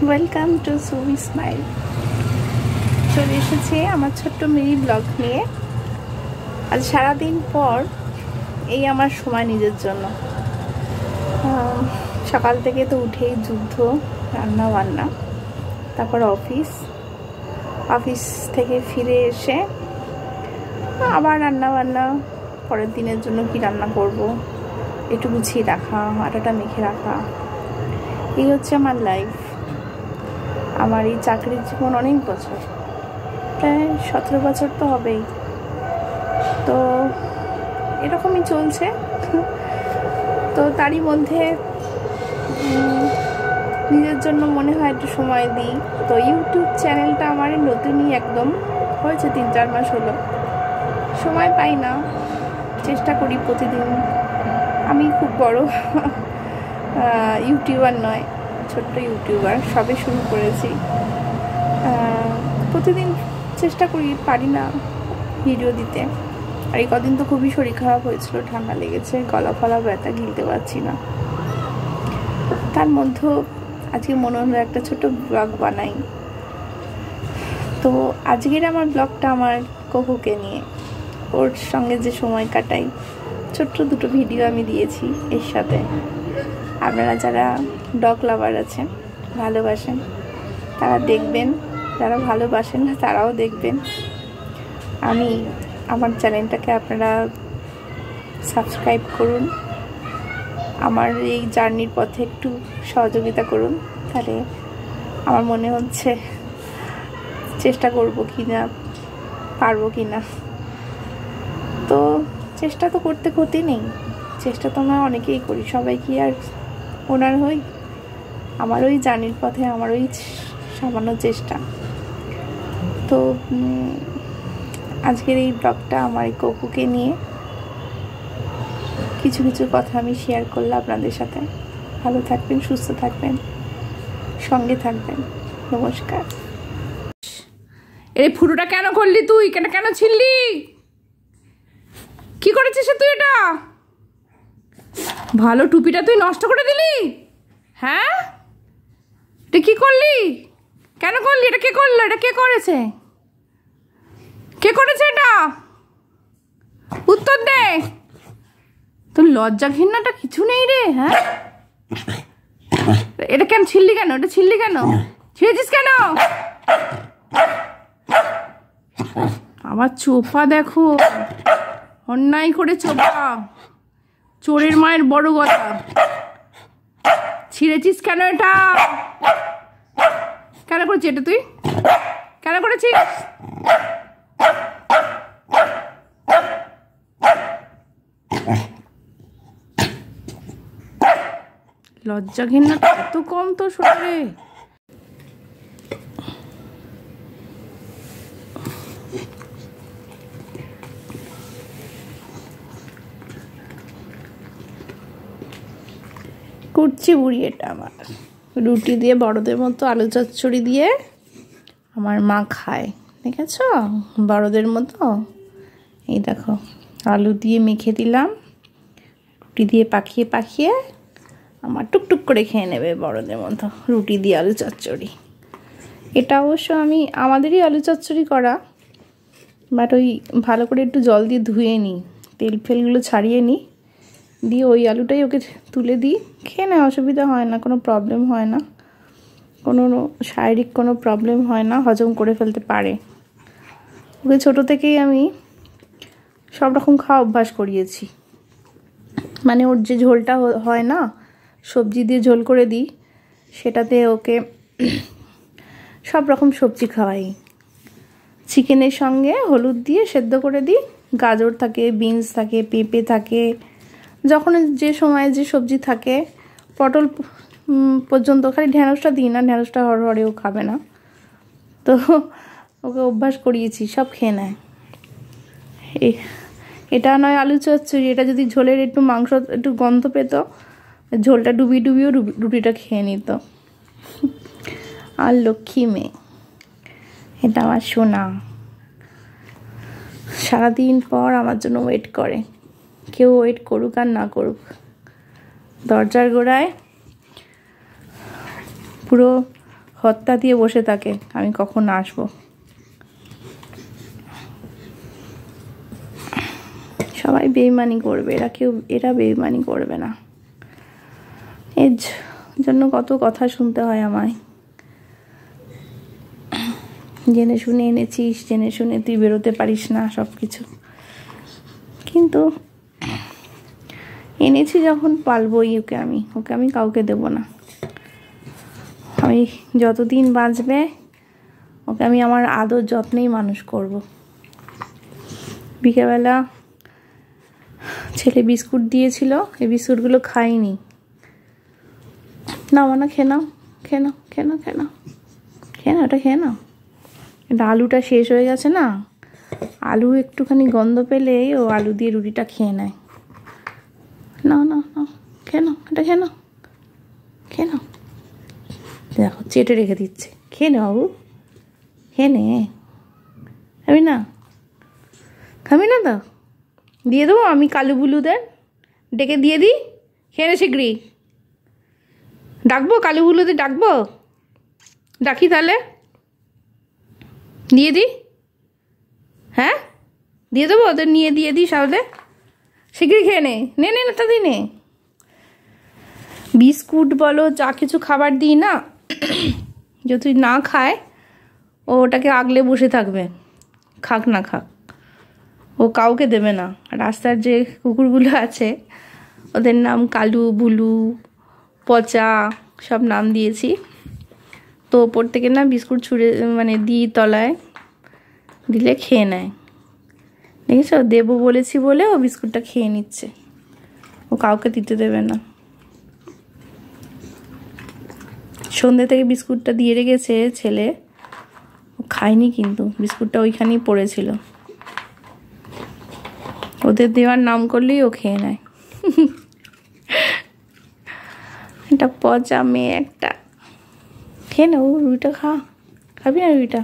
Welcome to Sumi smile. চলে এসেছে আমার ছোট্ট মিনি ব্লগ নিয়ে। আজ সারাদিন পর এই আমার সময় নিজের জন্য। সকাল থেকে তো উঠেই যুদ্ধ, রান্না বান্না, তারপর অফিস থেকে ফিরে এসে আবার রান্না বান্না, পরের দিনের জন্য কি রান্না করব একটু গুছিয়ে রাখা, আটাটা মেখে রাখা। এই হচ্ছে আমার লাইফ। আমার এই চাকরির জীবন অনেক বছর, প্রায় 17 বছর তো হবেই। তো এরকমই চলছে। তো তারই মধ্যে নিজের জন্য মনে হয় একটু সময় দিই। তো ইউটিউব চ্যানেলটা আমার নতুনই, একদম হয়েছে 3-4 মাস হলো। সময় পাই না, চেষ্টা করি প্রতিদিন। আমি খুব বড় ইউটিউবার নয়, ছোট্ট ইউটিউবার, সবে শুরু করেছি। প্রতিদিন চেষ্টা করি, পারি না ভিডিও দিতে। আর এই কদিন তো খুবই শরীর খারাপ হয়েছিল, ঠান্ডা লেগেছে, গলা ফলা ব্যথা, গিলতে পারছি না। তার মধ্যেও আজকে মনে হলো একটা ছোট ব্লগ বানাই। তো আজকের আমার ব্লগটা আমার কোকুকে নিয়ে, ওর সঙ্গে যে সময় কাটাই, ছোট্ট দুটো ভিডিও আমি দিয়েছি এর সাথে। আপনারা যারা ডগ লাভার আছেন, ভালোবাসেন, তারা দেখবেন, যারা ভালোবাসেন না তারাও দেখবেন। আমার চ্যানেলটাকে আপনারা সাবস্ক্রাইব করুন, আমার এই জার্নির পথে একটু সহযোগিতা করুন। তাহলে আমার মনে হচ্ছে চেষ্টা করব কি না, পারবো কি না। তো চেষ্টা তো করতে ক্ষতি নেই, চেষ্টা তো আমরা অনেকেই করি, সবাই কি আর ওনার হই? আমার ওই জার্নির পথে আমার ওই সামান্য চেষ্টা। তো আজকের এই ব্লগটা আমার এই কোকুকে নিয়ে কিছু কথা আমি শেয়ার করলাম আপনাদের সাথে। ভালো থাকবেন, সুস্থ থাকবেন, সঙ্গে থাকবেন। নমস্কার। এই ফুটোটা কেন করলি তুই? কেন ছিললি? কি করেছিস তুই? এটা ভালো টুপিটা তুই নষ্ট করে দিলি। হ্যাঁ, এটা কি করলি? কেন করলি? এটা কে করলো? এটা কে করেছে? কে করেছে এটা? উত্তর দে। তোর লজ্জা ঘৃণাটা কিছু নেই রে। হ্যাঁ, এটা কেন ছিললি? কেন এটা ছিললি? কেন ছিঁড়েছিস? কেন? আমার চোপা দেখো, অন্যায় করে চোপা, চোরের মায়ের বড় কথা। ছিঁড়েছিস কেন? এটা কেন করেছিস? এটা তুই কেন করেছিস? লজ্জা ঘেন্না এত কম তো শরীরে। কুচি বুড়ি এটা আমার। রুটি দিয়ে বড়দের মতো আলু চচ্চড়ি দিয়ে আমার মা খায়, দেখেছ? বড়দের মতো। এই দেখো, আলু দিয়ে মেখে দিলাম, রুটি দিয়ে পাকিয়ে আমার টুকটুক করে খেয়ে নেবে বড়দের মতো, রুটি দিয়ে আলু চচ্চড়ি। এটা অবশ্য আমাদেরই আলু চচ্চড়ি করা, বাট ওই ভালো করে একটু জল দিয়ে ধুয়ে নিই, তেল ফেলগুলো ছাড়িয়ে নিই, দিয়ে ওই আলুটাই ওকে তুলে দিই, খেয়ে নেয়, অসুবিধা হয় না, কোনো প্রবলেম হয় না, কোনো শারীরিক কোনো প্রবলেম হয় না, হজম করে ফেলতে পারে। ওকে ছোটো থেকেই আমি সব রকম খাওয়া অভ্যাস করিয়েছি। মানে ওর যে ঝোলটা হয় না, সবজি দিয়ে ঝোল করে দিই, সেটাতে ওকে সব রকম সবজি খাওয়াই। চিকেনের সঙ্গে হলুদ দিয়ে সেদ্ধ করে দিই, গাজর থাকে, বিনস থাকে, পেঁপে থাকে, যখন যে সময়ে যে সবজি থাকে, পটল পর্যন্ত, খালি ঢ্যাঁড়সটা দিই না, ঢ্যাঁড়সটা হড়হড়েও খাবে না। তো ওকে অভ্যাস করিয়েছি, সব খেয়ে নেয়। এটা নয় আলু চচ্চড়ি, এটা যদি ঝোলের একটু মাংস একটু গন্ধ পেত, ঝোলটা ডুবিয়েও রুটিটা খেয়ে নিত। আর লক্ষ্মী মেয়ে এটা আমার সোনা, সারাদিন পর আমার জন্য ওয়েট করে। কেউ ওয়েট করুক আর না করুক, দরজার গোড়ায় পুরো হত্যা দিয়ে বসে থাকে আমি কখন আসবো। সবাই বেইমানি করবে, এরা বেইমানি করবে না। এর জন্য কত কথা শুনতে হয় আমায়। জেনে শুনে এনেছিস, জেনে শুনে তুই বেরোতে পারিস না সব কিছু, কিন্তু এনেছি যখন পালবই ওকে আমি কাউকে দেব না। আমি যতদিন বাঁচবে ওকে আমি আমার আদর যত্নেই মানুষ করব। বিকেলবেলা ছেলে বিস্কুট দিয়েছিল, এই বিস্কুটগুলো খাইনি। না মানে খেয়ে নাও, ওটা খেয়ে নাও। এটা আলুটা শেষ হয়ে গেছে না, আলু একটুখানি গন্ধ পেলে ও আলু দিয়ে রুটিটা খেয়ে নেয়। না খেয়ে নাও, এটা খেয়ে নাও। দেখো চেটে রেখে দিচ্ছে, খেয়ে নে বাবু, খেয়ে নে। খাবি না তো দিয়ে দেবো আমি কালু বুলুদের ডেকে দিয়ে দিই, খেয়ে নে শিগগিরি। ডাকবো কালু বুলুদের, ডাকি তাহলে দিয়ে দিই। হ্যাঁ দিয়ে দেবো, ওদের নিয়ে দিয়ে দিই সাথে, শিগগিরি খেয়ে নে তাড়াতাড়ি নে। বিস্কুট বলো যা কিছু খাবার দিই না, যদি না খায় ও ওটাকে আগলে বসে থাকবে, খাক না খাক, ও কাউকে দেবে না। রাস্তার যে কুকুরগুলো আছে ওদের নাম কালু, বুলু, পচা সব নাম দিয়েছি। তো ওপর থেকে না বিস্কুট ছুঁড়ে দিই তলায়, দিলে খেয়ে নেয়। দেখেছো, দেবো বলেছি বলে ও বিস্কুটটা খেয়ে নিচ্ছে, ও কাউকে দিতে দেবে না। সন্ধ্যে থেকে বিস্কুটটা দিয়ে রেখেছে ছেলে, ও খায়নি কিন্তু বিস্কুটটা ওইখানেই পড়েছিল। ওদের দেওয়ার নাম করলেই ও খেয়ে নেয়। এটা পচা মেয়ে একটা, খেয়ে নে, ও রুইটা খাবি না রুইটা?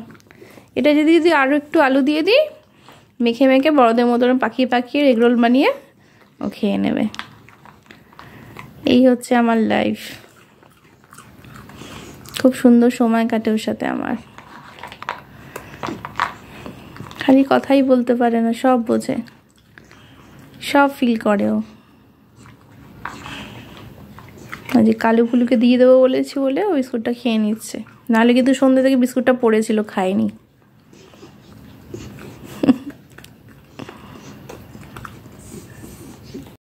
এটা যদি আরও একটু আলু দিয়ে দিই, মেখে বড়দের মতন পাকিয়ে এগরোল বানিয়ে ও খেয়ে নেবে। এই হচ্ছে আমার লাইফ, খুব সুন্দর সময় কাটে ওর সাথে আমার। খালি কথাই বলতে পারে না, সব বোঝে, সব ফিল করে ও। যে কালু ফুলুকে দিয়ে দেবো বলেছি বলে ও বিস্কুটটা খেয়ে নিচ্ছে, নাহলে কিন্তু সন্ধ্যে থেকে বিস্কুটটা পড়েছিল, খায়নি।